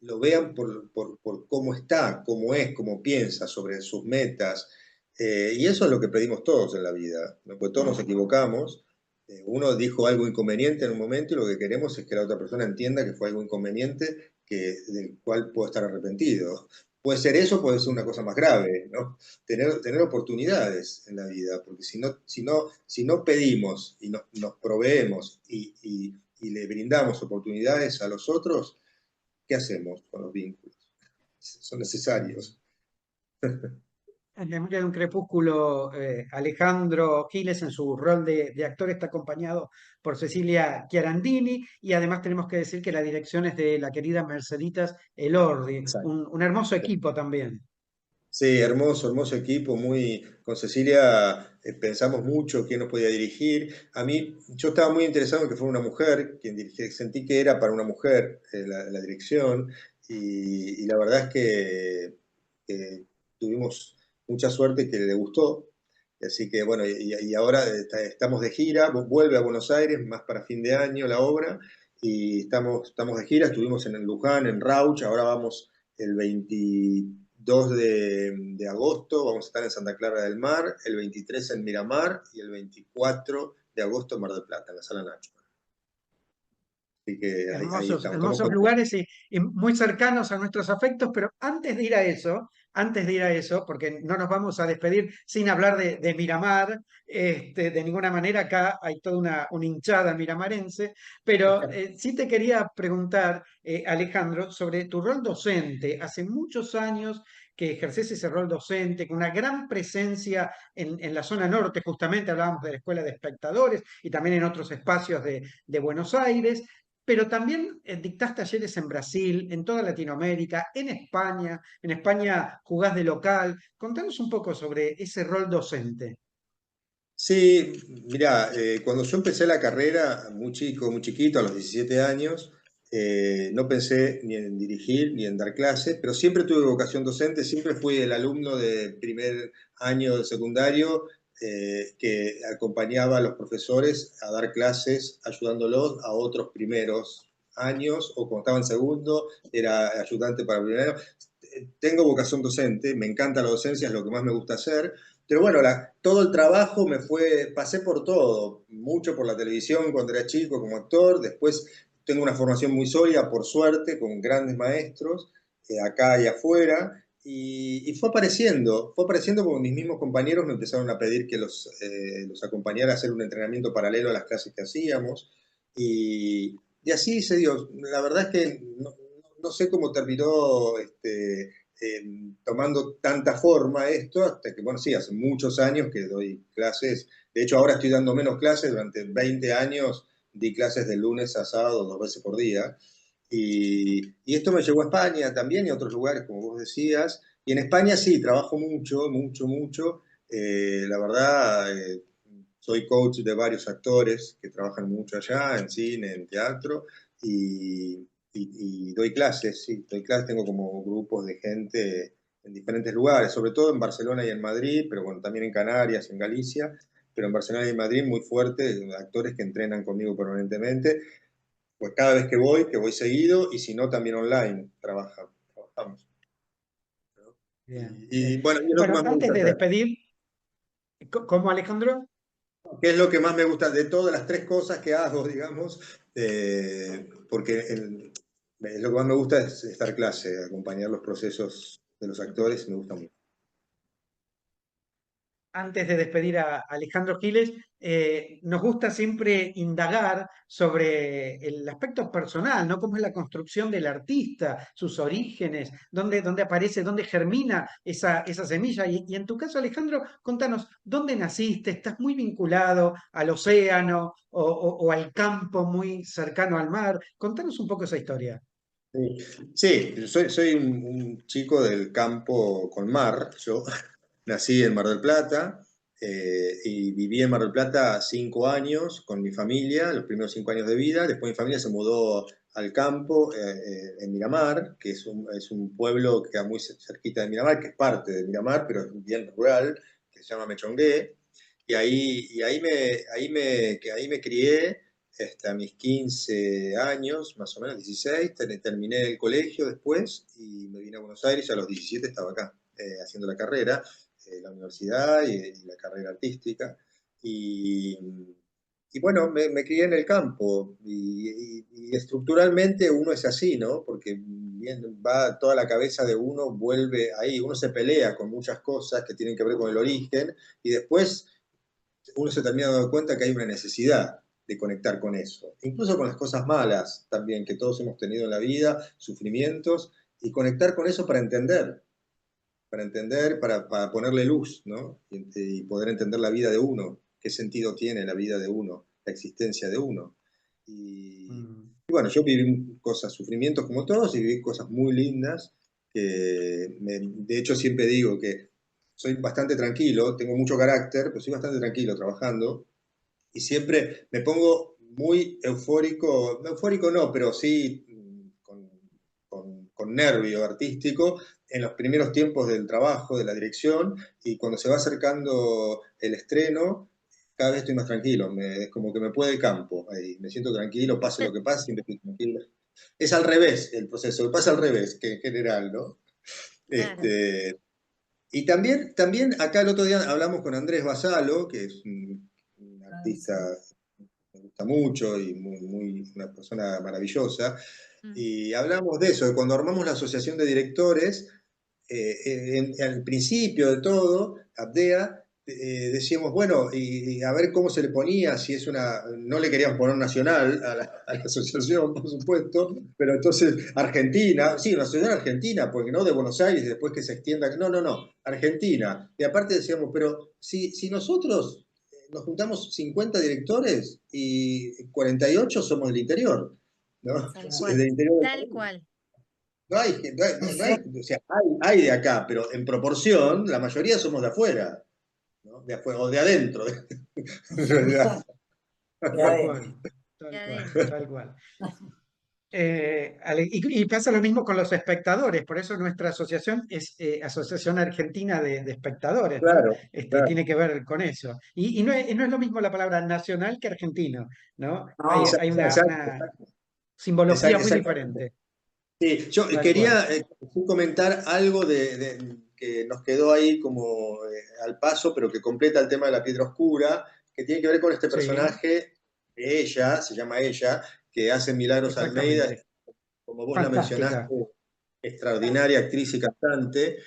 lo vean por cómo está, cómo es, cómo piensa, sobre sus metas. Y eso es lo que pedimos todos en la vida, ¿no? Pues todos nos equivocamos. Uno dijo algo inconveniente en un momento y lo que queremos es que la otra persona entienda que fue algo inconveniente del cual puedo estar arrepentido. Puede ser eso, puede ser una cosa más grave, ¿no? Tener oportunidades en la vida, porque si no pedimos y nos proveemos y le brindamos oportunidades a los otros, ¿qué hacemos con los vínculos? Son necesarios. En Memoria de un crepúsculo, Alejandro Giles en su rol de actor está acompañado por Cecilia Chiarandini y además tenemos que decir que la dirección es de la querida Merceditas Elordi, Exacto. un hermoso equipo también. Sí, hermoso, hermoso equipo, con Cecilia pensamos mucho quién nos podía dirigir. A mí, yo estaba muy interesado en que fuera una mujer quien dirigía, sentí que era para una mujer la dirección y la verdad es que tuvimos mucha suerte que le gustó. Así que bueno, y ahora estamos de gira, vuelve a Buenos Aires más para fin de año la obra y estamos de gira, estuvimos en Luján, en Rauch, ahora vamos el 22 de agosto, vamos a estar en Santa Clara del Mar, el 23 en Miramar y el 24 de agosto en Mar del Plata, en la Sala Nacho. Así que ahí Hermosos, estamos, estamos hermosos contentos. lugares y muy cercanos a nuestros afectos, pero antes de ir a eso, porque no nos vamos a despedir sin hablar de Miramar, de ninguna manera acá hay toda una hinchada miramarense, pero sí te quería preguntar, Alejandro, sobre tu rol docente. Hace muchos años que ejerces ese rol docente, con una gran presencia en la zona norte, justamente hablábamos de la Escuela de Espectadores y también en otros espacios de Buenos Aires. Pero también dictás talleres en Brasil, en toda Latinoamérica, en España. En España jugás de local. Contanos un poco sobre ese rol docente. Sí, mirá, cuando yo empecé la carrera, muy chico, muy chiquito, a los 17 años, no pensé ni en dirigir ni en dar clases, pero siempre tuve vocación docente, siempre fui el alumno de primer año de secundario que acompañaba a los profesores a dar clases, ayudándolos a otros primeros años, o cuando estaba en segundo, era ayudante para primero. Tengo vocación docente, me encanta la docencia, es lo que más me gusta hacer. Pero bueno, todo el trabajo pasé por todo, mucho por la televisión cuando era chico como actor, después tengo una formación muy sólida, por suerte, con grandes maestros, acá y afuera, y fue apareciendo porque mis mismos compañeros me empezaron a pedir que los acompañara a hacer un entrenamiento paralelo a las clases que hacíamos, y así se dio. La verdad es que no sé cómo terminó tomando tanta forma esto, hasta que, bueno, sí, hace muchos años que doy clases. De hecho, ahora estoy dando menos clases. Durante 20 años di clases de lunes a sábado, 2 veces por día. Y esto me llevó a España también y a otros lugares, como vos decías. Y en España sí, trabajo mucho, mucho, mucho. La verdad, soy coach de varios actores que trabajan mucho allá, en cine, en teatro. Y doy clases, sí, doy clases, tengo como grupos de gente en diferentes lugares, sobre todo en Barcelona y en Madrid, pero bueno, también en Canarias, en Galicia, pero en Barcelona y en Madrid muy fuerte, actores que entrenan conmigo permanentemente, pues cada vez que voy seguido, y si no, también online trabajamos. ¿No? Bien, Y, bien. bueno, y es lo que Bueno, más me antes gusta de hacer. despedir, ¿cómo, Alejandro? ¿Qué es lo que más me gusta de todas las tres cosas que hago, digamos? Porque lo que más me gusta es dar clase, acompañar los procesos de los actores, me gusta mucho. Antes de despedir a Alejandro Giles, nos gusta siempre indagar sobre el aspecto personal, ¿no? Cómo es la construcción del artista, sus orígenes, dónde aparece, dónde germina esa semilla. Y en tu caso, Alejandro, contanos, ¿dónde naciste? ¿Estás muy vinculado al océano o al campo muy cercano al mar? Contanos un poco esa historia. Sí, sí, soy un chico del campo con mar. Yo nací en Mar del Plata y viví en Mar del Plata 5 años con mi familia, los primeros 5 años de vida. Después mi familia se mudó al campo en Miramar, que es un pueblo que queda muy cerquita de Miramar, que es parte de Miramar, pero es bien rural, que se llama Mechongué. Ahí me crié a mis 15 años, más o menos 16, terminé el colegio después y me vine a Buenos Aires, y a los 17 estaba acá haciendo la carrera, la universidad y la carrera artística. Y, y bueno, me crié en el campo y estructuralmente uno es así, ¿no? Porque bien, va toda la cabeza de uno, vuelve ahí, uno se pelea con muchas cosas que tienen que ver con el origen y después uno se termina dando cuenta que hay una necesidad de conectar con eso, incluso con las cosas malas también que todos hemos tenido en la vida, sufrimientos, y conectar con eso para ponerle luz, ¿no? Y poder entender la vida de uno, qué sentido tiene la vida de uno, la existencia de uno. Mm. Y bueno, yo viví cosas, sufrimientos como todos, y viví cosas muy lindas, de hecho siempre digo que soy bastante tranquilo, tengo mucho carácter, pero soy bastante tranquilo trabajando, y siempre me pongo muy eufórico, eufórico no, pero sí con nervio artístico en los primeros tiempos del trabajo, de la dirección, y cuando se va acercando el estreno, cada vez estoy más tranquilo, es como que me puede el campo, ahí, me siento tranquilo, pase lo que pase, siempre estoy tranquilo. Es al revés el proceso, pasa al revés que en general, ¿no? Claro. Este, y también acá el otro día hablamos con Andrés Basalo, que es un artista que me gusta mucho y una persona maravillosa, Mm. y hablamos de eso, de cuando armamos la asociación de directores, al principio de todo, Abdea, decíamos, bueno, y a ver cómo se le ponía, si es no le queríamos poner nacional a la asociación, por supuesto, pero entonces Argentina, sí, una asociación argentina, porque no de Buenos Aires, y después que se extienda, no, Argentina. Y aparte decíamos, pero si nosotros nos juntamos 50 directores y 48 somos del interior, ¿no? Tal Del cual. interior del Tal país. cual. O sea, hay de acá, pero en proporción, la mayoría somos de afuera, ¿no? De afuera o de adentro. En realidad. Tal cual, Y tal cual, adentro. tal cual. Y pasa lo mismo con los espectadores, por eso nuestra asociación es Asociación Argentina de Espectadores, ¿no? Claro, claro. Tiene que ver con eso. Y no es lo mismo la palabra nacional que argentino, ¿no? Hay, No, hay una, Exacto, una simbología muy exactamente. diferente, Sí, yo tal cual. quería comentar algo que nos quedó ahí como al paso, pero que completa el tema de la piedra oscura, que tiene que ver con este Sí, personaje, ella, se llama ella, que hace Milagros Almeida, exactamente. como vos la mencionaste, Fantástica. extraordinaria actriz y cantante,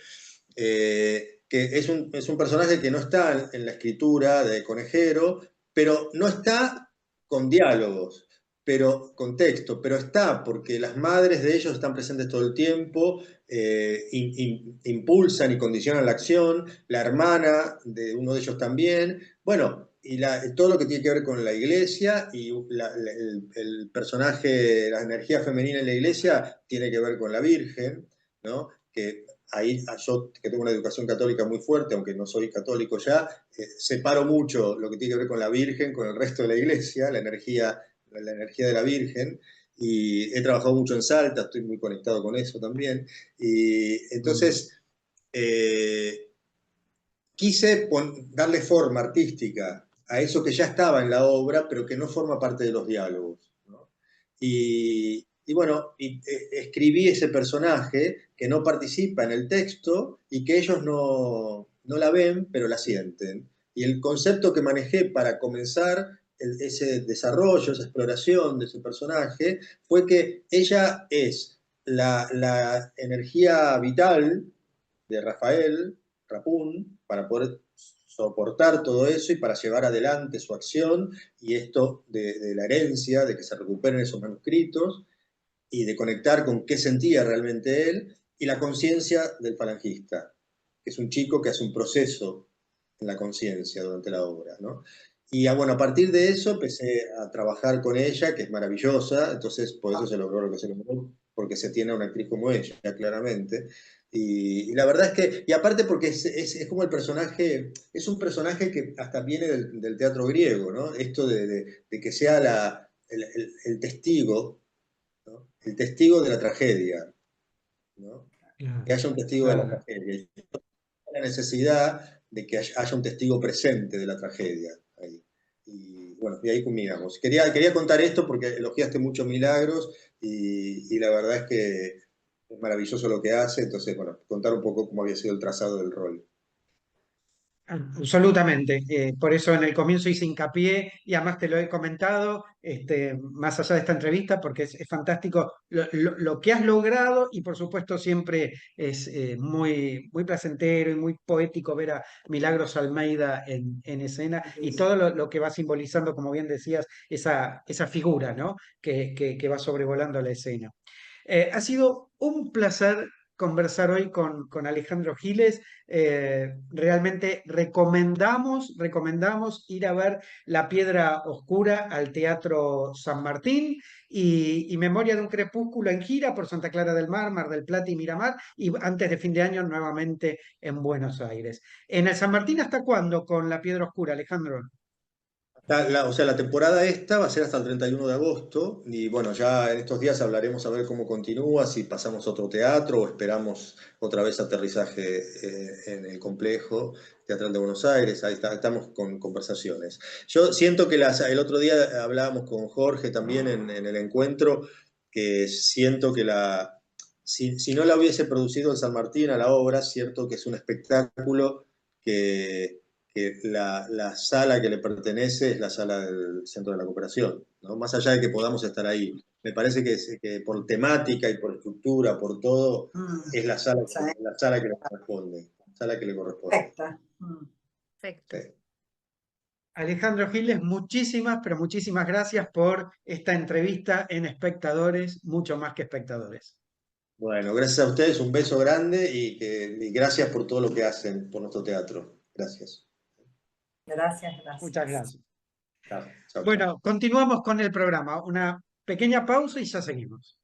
que es un personaje que no está en la escritura de Conejero, pero no está con diálogos, pero con texto, pero está porque las madres de ellos están presentes todo el tiempo, impulsan y condicionan la acción, la hermana de uno de ellos también, bueno, y todo lo que tiene que ver con la iglesia y el personaje, la energía femenina en la iglesia tiene que ver con la Virgen, ¿no? Que ahí yo, que tengo una educación católica muy fuerte, aunque no soy católico ya, separo mucho lo que tiene que ver con la Virgen, con el resto de la iglesia, la energía de la Virgen, y he trabajado mucho en Salta, estoy muy conectado con eso también, y Mm. entonces quise darle forma artística a eso que ya estaba en la obra, pero que no forma parte de los diálogos, ¿no? Y, Y bueno, escribí ese personaje que no participa en el texto y que ellos no la ven, pero la sienten. Y el concepto que manejé para comenzar ese desarrollo, esa exploración de ese personaje, fue que ella es la energía vital de Rafael Rapún para poder soportar todo eso y para llevar adelante su acción y esto de la herencia, de que se recuperen esos manuscritos y de conectar con qué sentía realmente él, y la conciencia del falangista, que es un chico que hace un proceso en la conciencia durante la obra, ¿no? Y bueno, a partir de eso empecé a trabajar con ella, que es maravillosa, entonces por eso se logró lo que se logró, porque se tiene a una actriz como ella, claramente. Y la verdad es que, y aparte porque es como el personaje, es un personaje que hasta viene del teatro griego, ¿no? Esto de que sea el testigo, ¿no? El testigo de la tragedia, ¿no? Que Claro, haya un testigo de la claro. tragedia. Y la necesidad de que haya un testigo presente de la tragedia ahí. Y bueno, y ahí culminamos. Quería contar esto porque elogiaste muchos Milagros y la verdad es que es maravilloso lo que hace, entonces, bueno, contar un poco cómo había sido el trazado del rol. Absolutamente. Por eso en el comienzo hice hincapié y además te lo he comentado, más allá de esta entrevista, porque es fantástico lo que has logrado y por supuesto siempre es muy, muy placentero y muy poético ver a Milagros Almeida en escena y todo lo que va simbolizando, como bien decías, esa figura, ¿no? que va sobrevolando la escena. Ha sido un placer conversar hoy con Alejandro Giles. Realmente recomendamos ir a ver La Piedra Oscura al Teatro San Martín y Memoria de un Crepúsculo en gira por Santa Clara del Mar, Mar del Plata y Miramar y antes de fin de año nuevamente en Buenos Aires. ¿En el San Martín hasta cuándo con La Piedra Oscura, Alejandro? O sea, la temporada esta va a ser hasta el 31 de agosto y bueno, ya en estos días hablaremos a ver cómo continúa, si pasamos a otro teatro o esperamos otra vez aterrizaje en el complejo teatral de Buenos Aires. Ahí estamos con conversaciones. Yo siento que el otro día hablábamos con Jorge también en el encuentro, que siento que si no la hubiese producido en San Martín a la obra, cierto que es un espectáculo que la sala que le pertenece es la sala del Centro de la Cooperación, ¿no? Más allá de que podamos estar ahí. Me parece que por temática y por estructura, por todo, es Sí, la sala que le corresponde. La sala que le corresponde. perfecto. Perfecto. Sí. Alejandro Giles, muchísimas, pero muchísimas gracias por esta entrevista en Espectadores, mucho más que espectadores. Bueno, gracias a ustedes, un beso grande y gracias por todo lo que hacen por nuestro teatro. Gracias. Gracias, Muchas gracias. gracias. Chao, chao, chao. Bueno, continuamos con el programa. Una pequeña pausa y ya seguimos.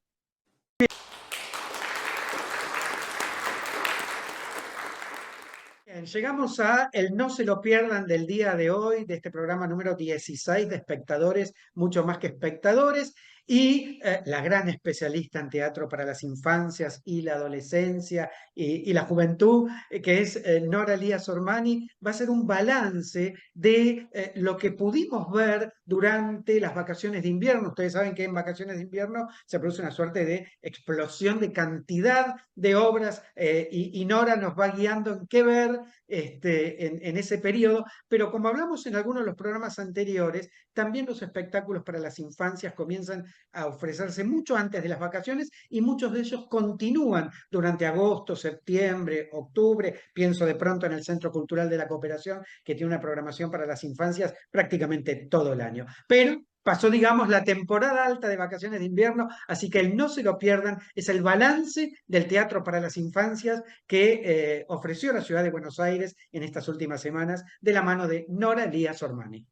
Bien, llegamos a el no se lo pierdan del día de hoy, de este programa número 16 de Espectadores, mucho más que espectadores, y la gran especialista en teatro para las infancias y la adolescencia y la juventud, que es Nora Elías Ormani, va a hacer un balance de lo que pudimos ver durante las vacaciones de invierno. Ustedes saben que en vacaciones de invierno se produce una suerte de explosión de cantidad de obras y Nora nos va guiando en qué ver en ese periodo, pero como hablamos en algunos de los programas anteriores, también los espectáculos para las infancias comienzan a ofrecerse mucho antes de las vacaciones y muchos de ellos continúan durante agosto, septiembre, octubre. Pienso de pronto en el Centro Cultural de la Cooperación, que tiene una programación para las infancias prácticamente todo el año. Pero pasó, digamos, la temporada alta de vacaciones de invierno, así que el no se lo pierdan, es el balance del teatro para las infancias que ofreció la ciudad de Buenos Aires en estas últimas semanas de la mano de Nora Elías Ormani.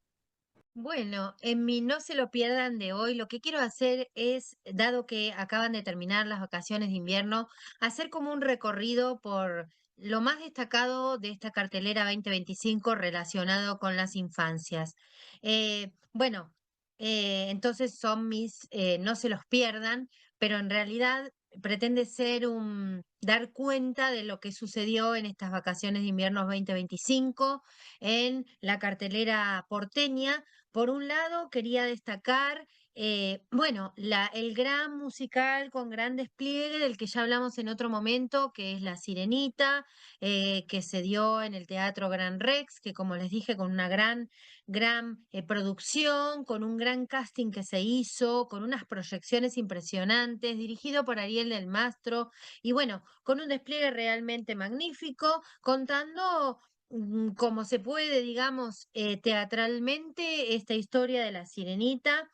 Bueno, en mi no se lo pierdan de hoy, lo que quiero hacer es, dado que acaban de terminar las vacaciones de invierno, hacer como un recorrido por lo más destacado de esta cartelera 2025 relacionado con las infancias. Bueno, entonces son mis no se los pierdan, pero en realidad pretende ser un dar cuenta de lo que sucedió en estas vacaciones de invierno 2025 en la cartelera porteña Por un lado, quería destacar, bueno, el gran musical con gran despliegue del que ya hablamos en otro momento, que es La Sirenita, que se dio en el Teatro Gran Rex, que como les dije, con una gran producción, con un gran casting que se hizo, con unas proyecciones impresionantes, dirigido por Ariel del Mastro, y bueno, con un despliegue realmente magnífico, contando como se puede, digamos, teatralmente esta historia de la Sirenita,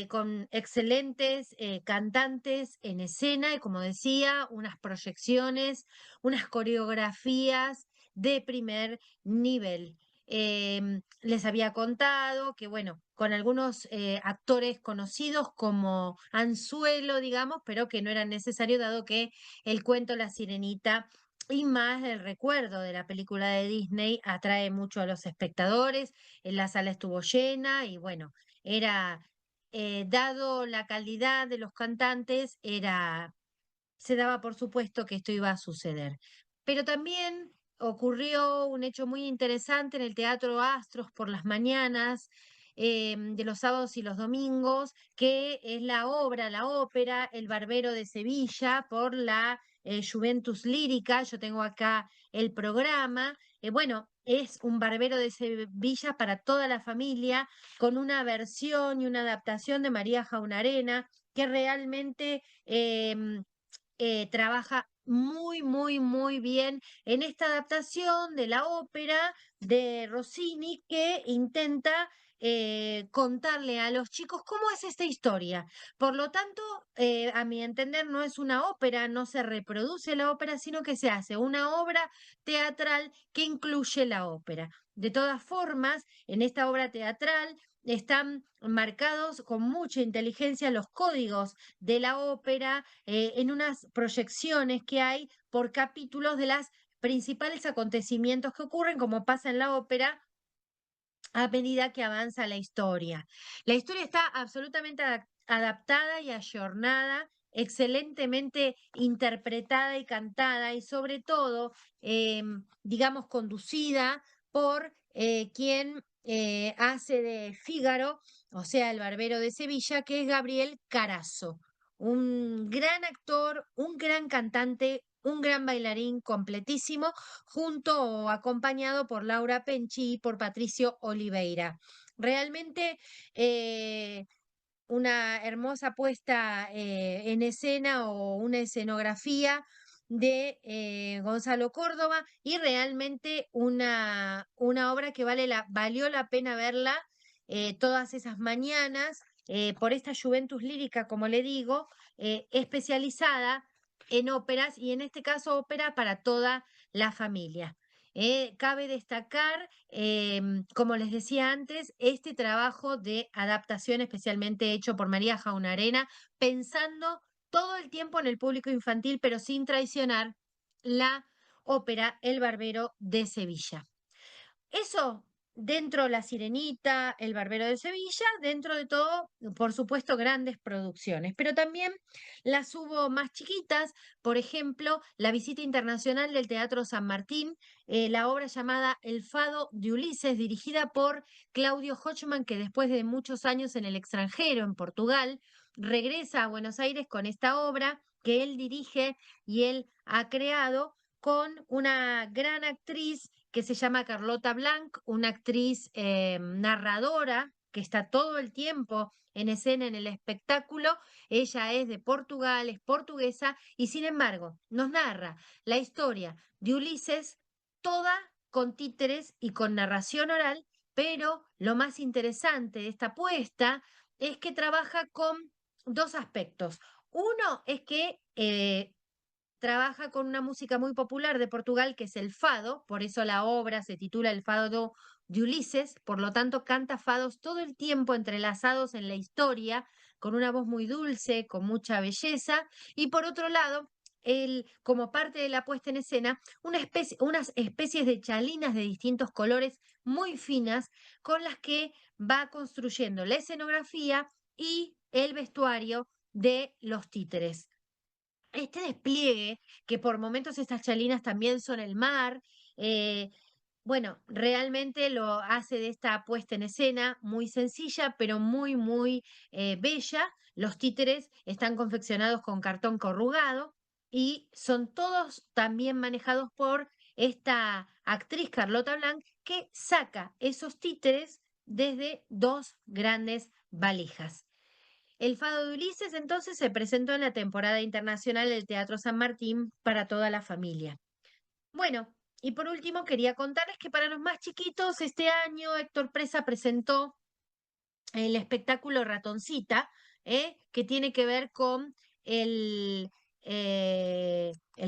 con excelentes cantantes en escena y, como decía, unas proyecciones, unas coreografías de primer nivel. Les había contado que, bueno, con algunos actores conocidos como Anzuelo, digamos, pero que no eran necesarios dado que el cuento La Sirenita y más el recuerdo de la película de Disney atrae mucho a los espectadores. En la sala estuvo llena y bueno, era, dado la calidad de los cantantes, se daba por supuesto que esto iba a suceder. Pero también ocurrió un hecho muy interesante en el Teatro Astros por las mañanas, de los sábados y los domingos, que es la ópera El Barbero de Sevilla por la Juventus Lírica. Yo tengo acá el programa. Bueno, es un Barbero de Sevilla para toda la familia, con una versión y una adaptación de María Jaunarena, que realmente trabaja muy, muy, muy bien en esta adaptación de la ópera de Rossini, que intenta contarle a los chicos cómo es esta historia. Por lo tanto, a mi entender, no es una ópera, no se reproduce la ópera, sino que se hace una obra teatral que incluye la ópera. De todas formas, en esta obra teatral están marcados con mucha inteligencia los códigos de la ópera, en unas proyecciones que hay por capítulos de los principales acontecimientos que ocurren, como pasa en la ópera, a medida que avanza la historia. La historia está absolutamente adaptada y ayornada, excelentemente interpretada y cantada, y sobre todo, digamos, conducida por quien hace de Fígaro, o sea, el Barbero de Sevilla, que es Gabriel Carazo, un gran actor, un gran cantante, un gran bailarín completísimo, junto o acompañado por Laura Penchi y por Patricio Oliveira. Realmente una hermosa puesta en escena o una escenografía de Gonzalo Córdoba, y realmente una obra que valió la pena verla todas esas mañanas, por esta Juventus Lírica, como le digo, especializada en óperas, y en este caso ópera para toda la familia. Cabe destacar, como les decía antes, este trabajo de adaptación especialmente hecho por María Jaunarena, pensando todo el tiempo en el público infantil, pero sin traicionar la ópera El Barbero de Sevilla. Eso dentro La Sirenita, El Barbero de Sevilla, dentro de todo, por supuesto, grandes producciones, pero también las hubo más chiquitas, por ejemplo, la visita internacional del Teatro San Martín, la obra llamada El Fado de Ulises, dirigida por Claudio Hochman, que después de muchos años en el extranjero, en Portugal, regresa a Buenos Aires con esta obra que él dirige y él ha creado, con una gran actriz que se llama Carlota Blanc, una actriz narradora que está todo el tiempo en escena en el espectáculo. Ella es de Portugal, es portuguesa, y sin embargo nos narra la historia de Ulises, toda con títeres y con narración oral, pero lo más interesante de esta apuesta es que trabaja con dos aspectos. Uno es que trabaja con una música muy popular de Portugal, que es el fado, por eso la obra se titula El Fado de Ulises, por lo tanto canta fados todo el tiempo entrelazados en la historia, con una voz muy dulce, con mucha belleza, y por otro lado, él, como parte de la puesta en escena, unas especies de chalinas de distintos colores muy finas, con las que va construyendo la escenografía y el vestuario de los títeres. Este despliegue, que por momentos estas chalinas también son el mar, bueno, realmente lo hace de esta puesta en escena muy sencilla, pero muy, muy bella. Los títeres están confeccionados con cartón corrugado y son todos también manejados por esta actriz Carlota Blanc, que saca esos títeres desde dos grandes valijas. El Fado de Ulises entonces se presentó en la temporada internacional del Teatro San Martín para toda la familia. Bueno, y por último quería contarles que para los más chiquitos este año Héctor Presa presentó el espectáculo Ratoncita, que tiene que ver con el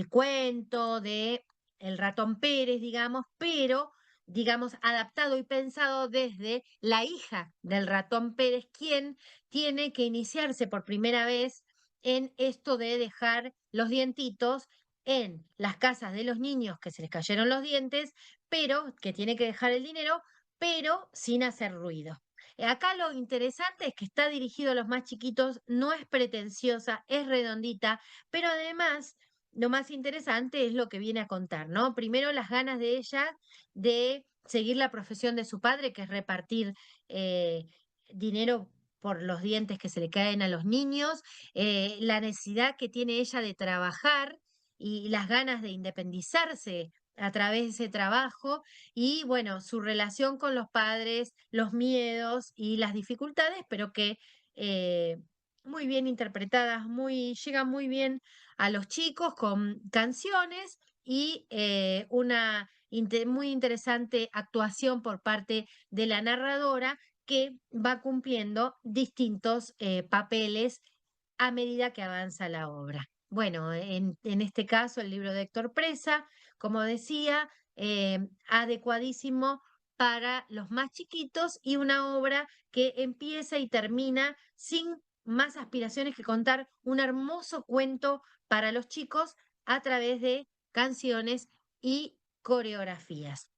cuento de el ratón Pérez, digamos, pero, digamos, adaptado y pensado desde la hija del ratón Pérez, quien tiene que iniciarse por primera vez en esto de dejar los dientitos en las casas de los niños que se les cayeron los dientes, pero que tiene que dejar el dinero, pero sin hacer ruido. Acá lo interesante es que está dirigido a los más chiquitos, no es pretenciosa, es redondita, pero además lo más interesante es lo que viene a contar, ¿no? Primero las ganas de ella de seguir la profesión de su padre, que es repartir eh, dinero por los dientes que se le caen a los niños, la necesidad que tiene ella de trabajar y las ganas de independizarse a través de ese trabajo y bueno, su relación con los padres, los miedos y las dificultades, pero que eh, muy bien interpretadas, llegan muy bien a los chicos con canciones y una muy interesante actuación por parte de la narradora que va cumpliendo distintos papeles a medida que avanza la obra. Bueno, en este caso, el libro de Héctor Presa, como decía, adecuadísimo para los más chiquitos y una obra que empieza y termina sin más aspiraciones que contar un hermoso cuento para los chicos a través de canciones y coreografías.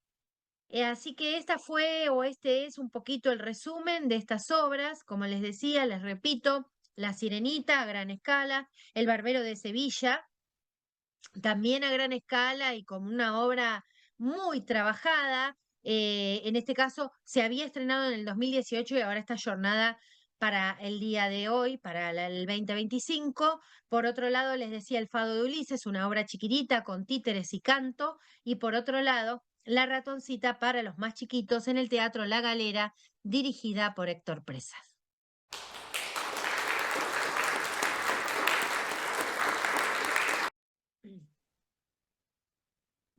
Así que esta fue o este es un poquito el resumen de estas obras. Como les decía, les repito, La Sirenita a gran escala, El Barbero de Sevilla, también a gran escala y como una obra muy trabajada. En este caso, se había estrenado en el 2018 y ahora está jornada para el día de hoy, para el 2025. Por otro lado, les decía El Fado de Ulises, una obra chiquitita con títeres y canto. Y por otro lado, La Ratoncita para los más chiquitos en el Teatro La Galera, dirigida por Héctor Presas.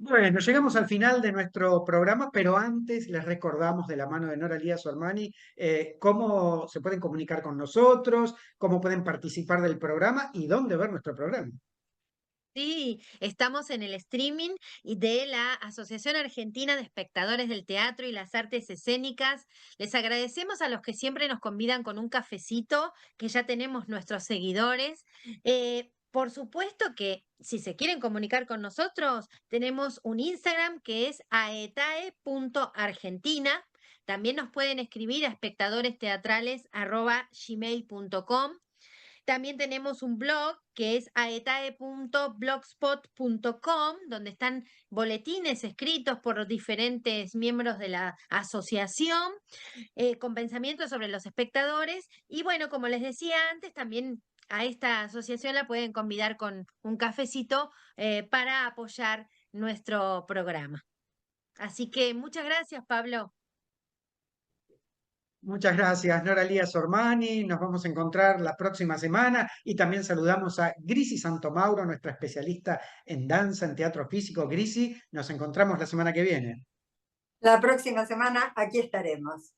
Bueno, llegamos al final de nuestro programa, pero antes les recordamos de la mano de Nora Lías Ormani cómo se pueden comunicar con nosotros, cómo pueden participar del programa y dónde ver nuestro programa. Sí, estamos en el streaming de la Asociación Argentina de Espectadores del Teatro y las Artes Escénicas. Les agradecemos a los que siempre nos convidan con un cafecito, que ya tenemos nuestros seguidores. Por supuesto que si se quieren comunicar con nosotros, tenemos un Instagram que es aetae.argentina. También nos pueden escribir a espectadoresteatrales@gmail.com. También tenemos un blog que es aetae.blogspot.com, donde están boletines escritos por diferentes miembros de la asociación, con pensamientos sobre los espectadores. Y bueno, como les decía antes, también a esta asociación la pueden convidar con un cafecito para apoyar nuestro programa. Así que muchas gracias, Pablo. Muchas gracias, Nora Lías Ormani. Nos vamos a encontrar la próxima semana y también saludamos a Grisi Santomauro, nuestra especialista en danza, en teatro físico. Grisi, nos encontramos la semana que viene. La próxima semana aquí estaremos.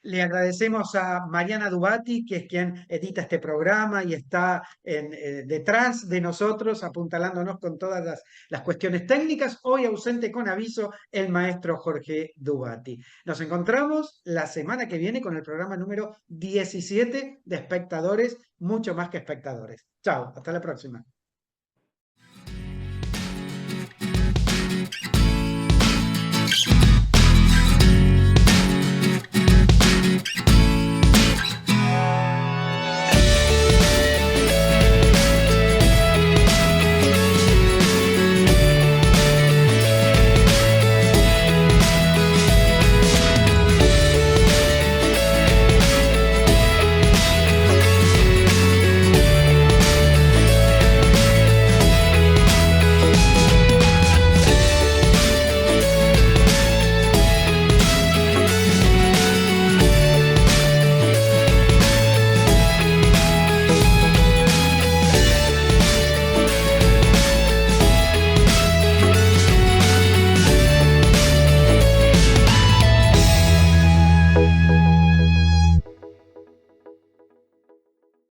Le agradecemos a Mariana Dubati, que es quien edita este programa y está detrás de nosotros, apuntalándonos con todas las cuestiones técnicas. Hoy ausente con aviso el maestro Jorge Dubati. Nos encontramos la semana que viene con el programa número 17 de Espectadores, mucho más que espectadores. Chao, hasta la próxima.